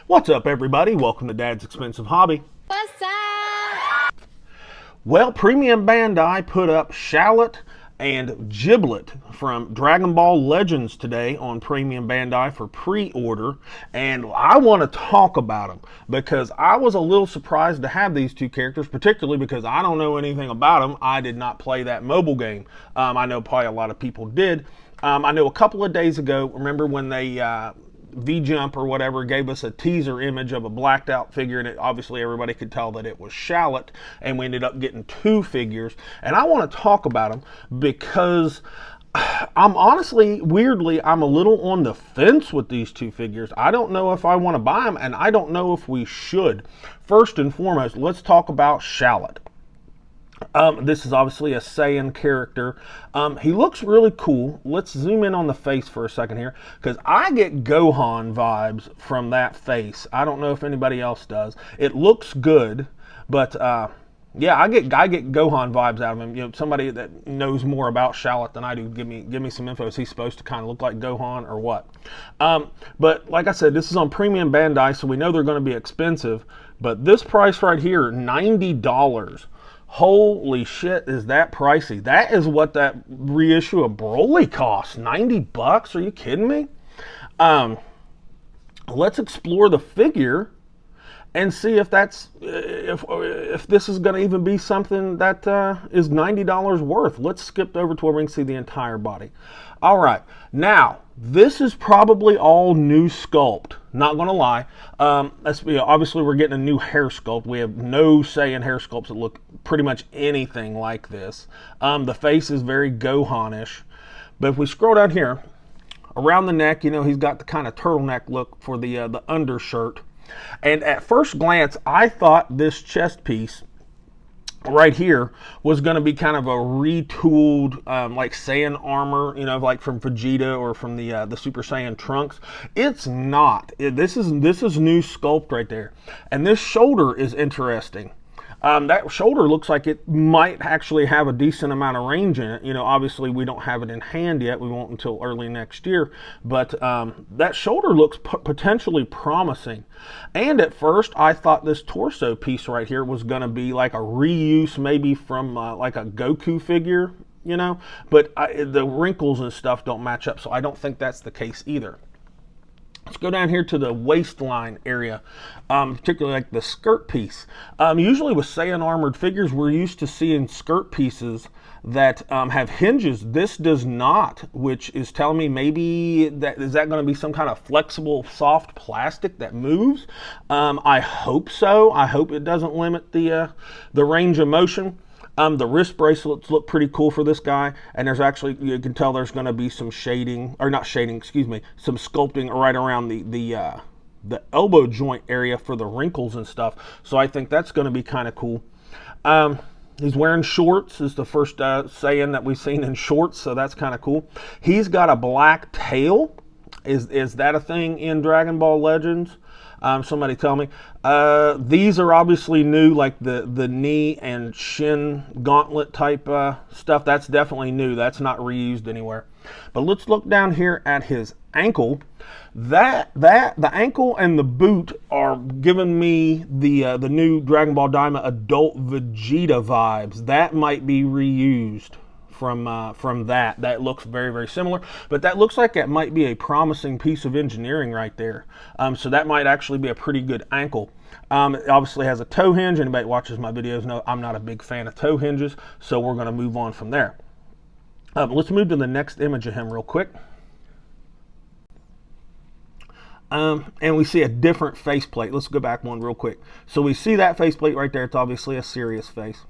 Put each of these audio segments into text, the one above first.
What's up, everybody? Welcome to Dad's Expensive Hobby. What's up? Well, Premium Bandai put up Shallot and Giblet from Dragon Ball Legends today on Premium Bandai for pre-order, and I want to talk about them because I was a little surprised to have these two characters, particularly because I don't know anything about them. I did not play that mobile game. I know probably a lot of people did. I know a couple of days ago, remember when they V-Jump or whatever gave us a teaser image of a blacked out figure, and obviously everybody could tell that it was Shallot, and we ended up getting two figures. And I want to talk about them because I'm honestly, weirdly, I'm a little on the fence with these two figures. I don't know if I want to buy them, and I don't know if we should. First and foremost, let's talk about Shallot. This is obviously a Saiyan character. He looks really cool. Let's zoom in on the face for a second here, because I get Gohan vibes from that face. I don't know if anybody else does. It looks good, but yeah, I get Gohan vibes out of him. You know, somebody that knows more about Shallot than I do, give me some info. Is he supposed to kind of look like Gohan or what? But like I said, this is on Premium Bandai, so we know they're going to be expensive. But this price right here, $90. Holy shit, is that pricey? That is what that reissue of Broly costs. 90 bucks? Are you kidding me? Let's explore the figure and see if that's if this is going to even be something that is $90 worth. Let's skip over to where we can see the entire body. All right, now this is probably all new sculpt. Not going to lie. Obviously, we're getting a new hair sculpt. We have no say in hair sculpts that look pretty much anything like this. The face is very Gohan-ish. But if we scroll down here, around the neck, you know, he's got the kind of turtleneck look for the undershirt. And at first glance, I thought this chest piece right here was going to be kind of a retooled like Saiyan armor, you know, like from Vegeta or from the Super Saiyan Trunks. It's not. This is new sculpt right there, and this shoulder is interesting. That shoulder looks like it might actually have a decent amount of range in it. You know, obviously we don't have it in hand yet. We won't until early next year. But that shoulder looks potentially promising. And at first I thought this torso piece right here was going to be like a reuse maybe from like a Goku figure, you know. But the wrinkles and stuff don't match up, so I don't think that's the case either. Let's go down here to the waistline area, particularly like the skirt piece. Usually with Saiyan armored figures, we're used to seeing skirt pieces that have hinges. This does not, which is telling me maybe is that going to be some kind of flexible, soft plastic that moves? I hope so. I hope it doesn't limit the range of motion. The wrist bracelets look pretty cool for this guy, and there's actually, you can tell there's going to be some shading, or not shading, excuse me, some sculpting right around the elbow joint area for the wrinkles and stuff. So I think that's going to be kind of cool. He's wearing shorts. This is the first Saiyan that we've seen in shorts, so that's kind of cool. He's got a black tail. Is that a thing in Dragon Ball Legends? Somebody tell me. These are obviously new, like the knee and shin gauntlet type stuff. That's definitely new. That's not reused anywhere. But let's look down here at his ankle. The ankle and the boot are giving me the new Dragon Ball Daima adult Vegeta vibes. That might be reused from that looks very, very similar, but that looks like it might be a promising piece of engineering right there. So that might actually be a pretty good ankle. It obviously has a toe hinge. Anybody that watches my videos know I'm not a big fan of toe hinges, so we're going to move on from there. Let's move to the next image of him real quick. And we see a different faceplate. Let's go back one real quick. So we see that faceplate right there. It's obviously a serious face.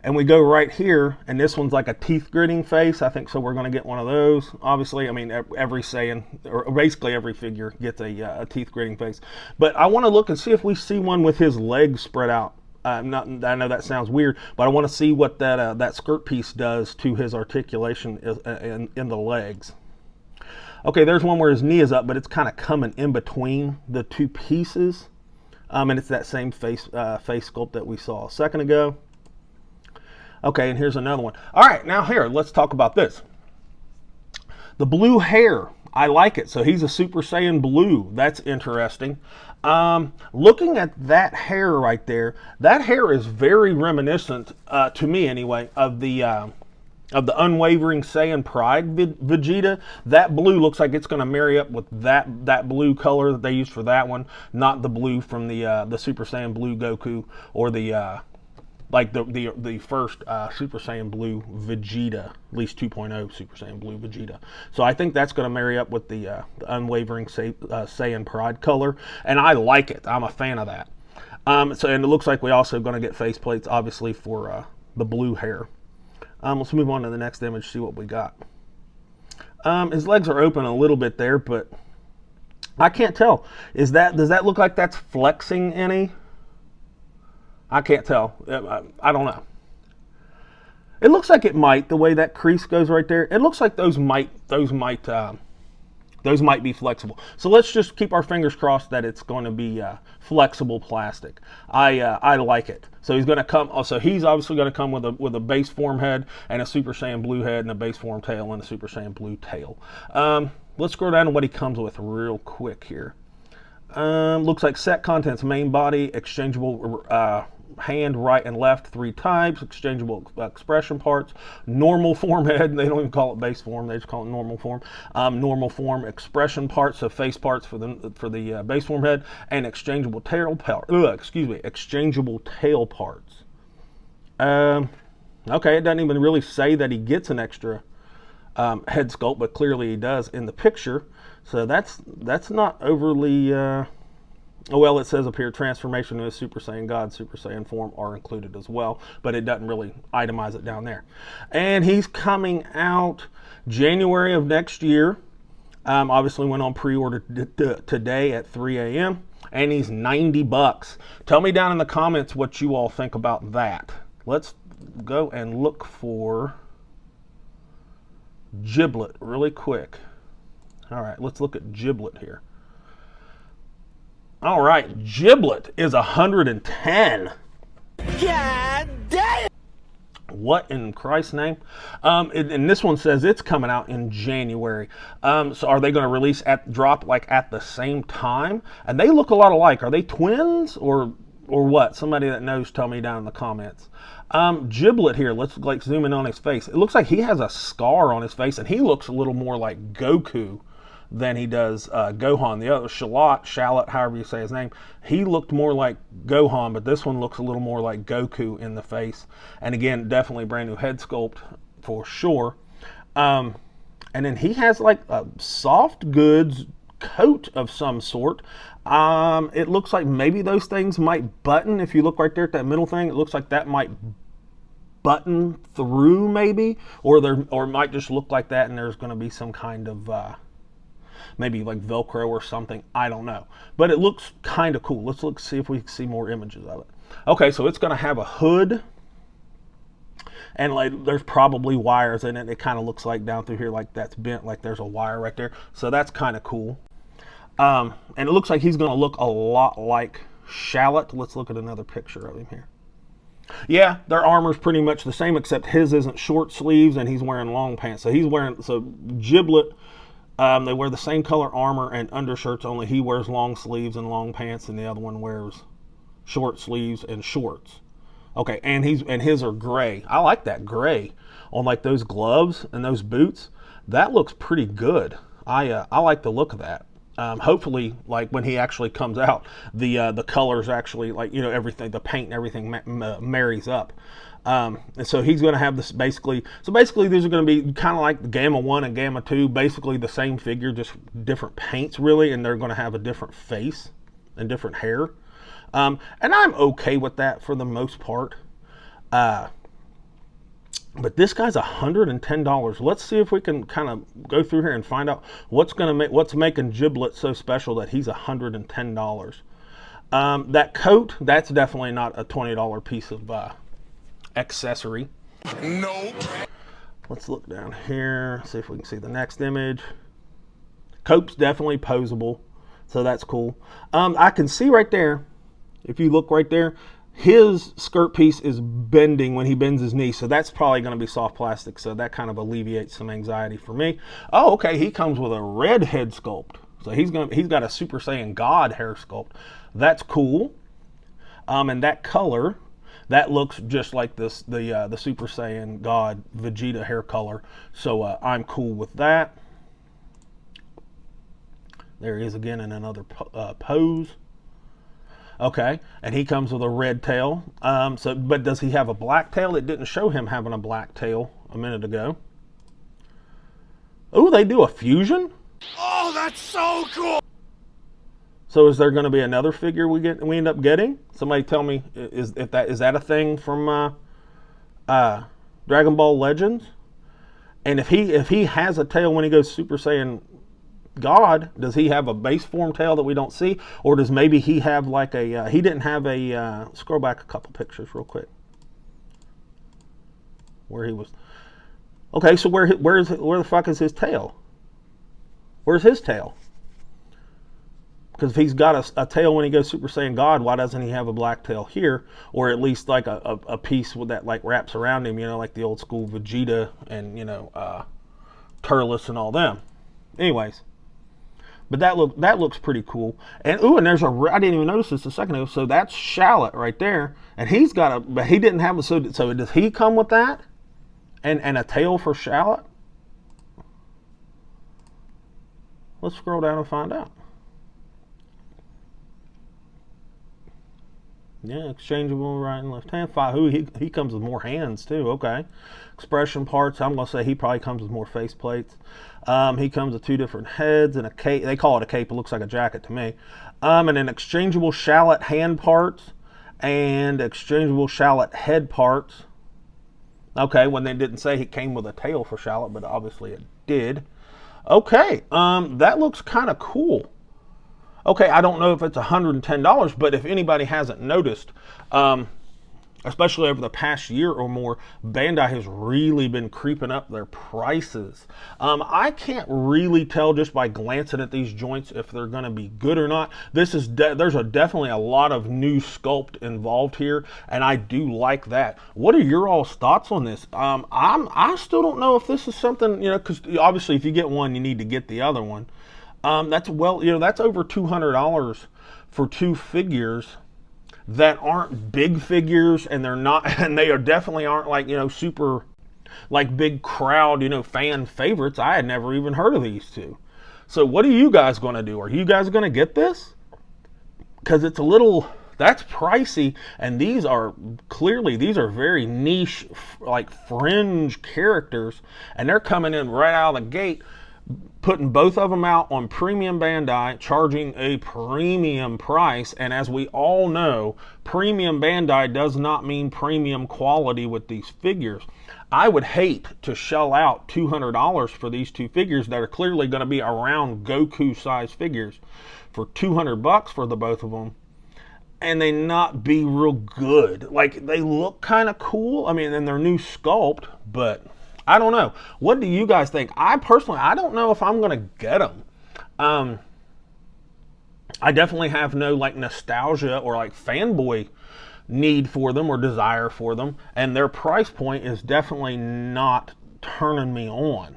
And we go right here, and this one's like a teeth gritting face. I think so. We're going to get one of those. Obviously, I mean, every Saiyan, or basically every figure gets a teeth gritting face. But I want to look and see if we see one with his legs spread out. I know that sounds weird, but I want to see what that skirt piece does to his articulation in the legs. Okay, there's one where his knee is up, but it's kind of coming in between the two pieces. And it's that same face sculpt that we saw a second ago. Okay, and here's another one. All right, now here, let's talk about this. The blue hair I like it. So he's a Super Saiyan Blue. That's interesting. Looking at that hair right there, that hair is very reminiscent, to me anyway, of the Unwavering Saiyan Pride Vegeta. That blue looks like it's going to marry up with that blue color that they used for that one, not the blue from the Super Saiyan Blue Goku or the first Super Saiyan Blue Vegeta, at least 2.0 Super Saiyan Blue Vegeta. So I think that's going to marry up with the Unwavering Saiyan Pride color, and I like it. I'm a fan of that. And it looks like we also going to get faceplates, obviously, for the blue hair. Let's move on to the next image, see what we got. His legs are open a little bit there, but I can't tell. Does that look like that's flexing any? I can't tell. I don't know. It looks like it might, the way that crease goes right there. It looks like those might be flexible. So let's just keep our fingers crossed that it's going to be flexible plastic. I like it. So he's going to come. Also, he's obviously going to come with a base form head and a Super Saiyan Blue head and a base form tail and a Super Saiyan Blue tail. Let's scroll down to what he comes with real quick here. Looks like set contents: main body, exchangeable hand, right and left, 3 types, exchangeable expression parts, normal form head, they don't even call it base form, they just call it normal form expression parts, so face parts for the base form head, and exchangeable tail parts. Okay, it doesn't even really say that he gets an extra head sculpt, but clearly he does in the picture, so that's not overly well, it says up here, transformation to a Super Saiyan God, Super Saiyan form are included as well, but it doesn't really itemize it down there. And he's coming out January of next year. Obviously went on pre-order today at 3 a.m. and he's $90. Tell me down in the comments what you all think about that. Let's go and look for Giblet really quick. All right, let's look at Giblet here. All right, Giblet is 110. God damn! What in Christ's name? And this one says it's coming out in January. So are they going to release drop at the same time? And they look a lot alike. Are they twins or what? Somebody that knows, tell me down in the comments. Giblet here. Let's zoom in on his face. It looks like he has a scar on his face, and he looks a little more like Goku than he does Gohan. The other Shallot, however you say his name, he looked more like Gohan, but this one looks a little more like Goku in the face. And again, definitely brand new head sculpt for sure. And then he has like a soft goods coat of some sort. It looks like maybe those things might button. If you look right there at that middle thing, it looks like that might button through maybe, or it might just look like that, and there's going to be some kind of maybe like Velcro or something. I don't know, but it looks kind of cool. Let's see if we can see more images of it. Okay, so it's going to have a hood, and like there's probably wires in it. It kind of looks like down through here, like that's bent, like there's a wire right there. So that's kind of cool. And it looks like he's going to look a lot like Shallot. Let's look at another picture of him here. Yeah, their armor's pretty much the same, except his isn't short sleeves and he's wearing long pants. So Giblet, they wear the same color armor and undershirts, only he wears long sleeves and long pants, and the other one wears short sleeves and shorts. Okay, and his are gray. I like that gray on like those gloves and those boots. That looks pretty good. I like the look of that. Hopefully, like when he actually comes out, the colors actually, like, you know, everything, the paint and everything marries up. And so he's going to have this basically. So basically, these are going to be kind of like the Gamma 1 and Gamma 2, basically the same figure, just different paints really, and they're going to have a different face and different hair. And I'm okay with that for the most part. But this guy's $110. Let's see if we can kind of go through here and find out what's making Giblet so special that he's $110. That coat, that's definitely not a $20 piece of accessory. Nope. Let's look down here, see if we can see the next image. Coat's definitely posable, so that's cool. I can see right there, if you look right there, his skirt piece is bending when he bends his knee, so that's probably going to be soft plastic, so that kind of alleviates some anxiety for me. Oh, okay, he comes with a red head sculpt, so he's got a Super Saiyan God hair sculpt. That's cool. And that color, that looks just like the Super Saiyan God Vegeta hair color, so I'm cool with that. There he is again in another pose. Okay, and he comes with a red tail. But does he have a black tail? It didn't show him having a black tail a minute ago. Oh, they do a fusion? Oh, that's so cool! So is there going to be another figure we end up getting? Somebody tell me, is that a thing from Dragon Ball Legends? And if he has a tail when he goes Super Saiyan God, does he have a base form tail that we don't see, or does maybe he have like a he didn't have a scroll back a couple pictures real quick where he was. Okay, so where the fuck is his tail? Where's his tail? Because if he's got a tail when he goes Super Saiyan God, why doesn't he have a black tail here, or at least like a piece with that like wraps around him, like the old school Vegeta and Turles and all them. Anyways. But that looks pretty cool. And and there's I didn't even notice this a second ago. So that's Shallot right there, and but he didn't have a so does he come with that, and a tail for Shallot? Let's scroll down and find out. Yeah, exchangeable right and left hand. He comes with more hands too. Okay, expression parts. I'm gonna say he probably comes with more face plates. He comes with 2 different heads and a cape. They call it a cape. It looks like a jacket to me. And an exchangeable Shallot hand parts and exchangeable Shallot head parts. Okay, when they didn't say he came with a tail for Shallot, but obviously it did. Okay, that looks kind of cool. Okay, I don't know if it's $110, but if anybody hasn't noticed, especially over the past year or more, Bandai has really been creeping up their prices. I can't really tell just by glancing at these joints if they're going to be good or not. There's definitely a lot of new sculpt involved here, and I do like that. What are your all's thoughts on this? I still don't know if this is something, because obviously if you get one, you need to get the other one. That's over $200 for 2 figures that aren't big figures, and they definitely aren't like, super like big crowd, fan favorites. I had never even heard of these two. So what are you guys going to do? Are you guys going to get this? Because that's pricey, and these are very niche, like fringe characters, and they're coming in right out of the gate, putting both of them out on premium Bandai, charging a premium price. And as we all know, premium Bandai does not mean premium quality with these figures. I would hate to shell out $200 for these 2 figures that are clearly going to be around Goku size figures for $200 for the both of them, and they not be real good. Like, they look kind of cool. I mean, and they're new sculpt, but I don't know. What do you guys think? I don't know if I'm going to get them. I definitely have no like nostalgia or like fanboy need for them or desire for them, and their price point is definitely not turning me on.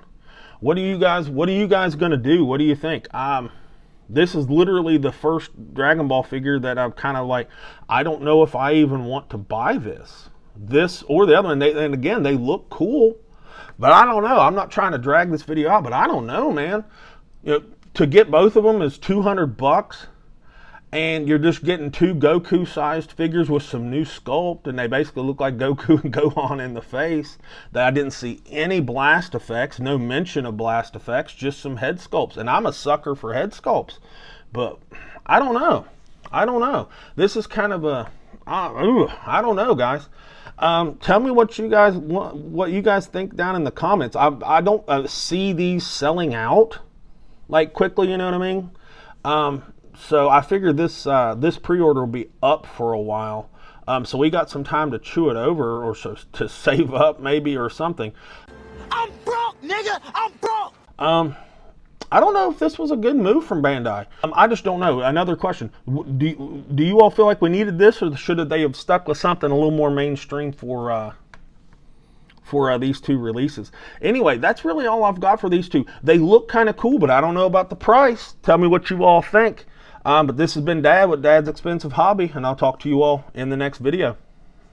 What are you guys going to do? What do you think? This is literally the first Dragon Ball figure that I've kind of like, I don't know if I even want to buy this or the other one. And again, they look cool. But I don't know. I'm not trying to drag this video out, but I don't know, man. To get both of them is $200, and you're just getting 2 Goku-sized figures with some new sculpt, and they basically look like Goku and Gohan in the face. That I didn't see any blast effects, no mention of blast effects, just some head sculpts. And I'm a sucker for head sculpts, but I don't know. This is kind of I don't know, guys. Tell me what you guys think down in the comments. I don't see these selling out like quickly, you know what I mean? So I figured this pre-order will be up for a while. So we got some time to chew it over, or so to save up maybe or something. I'm broke, nigga. I'm broke. I don't know if this was a good move from Bandai. I just don't know. Another question. Do you all feel like we needed this, or should they have stuck with something a little more mainstream for these two releases? Anyway, that's really all I've got for these two. They look kind of cool, but I don't know about the price. Tell me what you all think. But this has been Dad with Dad's Expensive Hobby, and I'll talk to you all in the next video.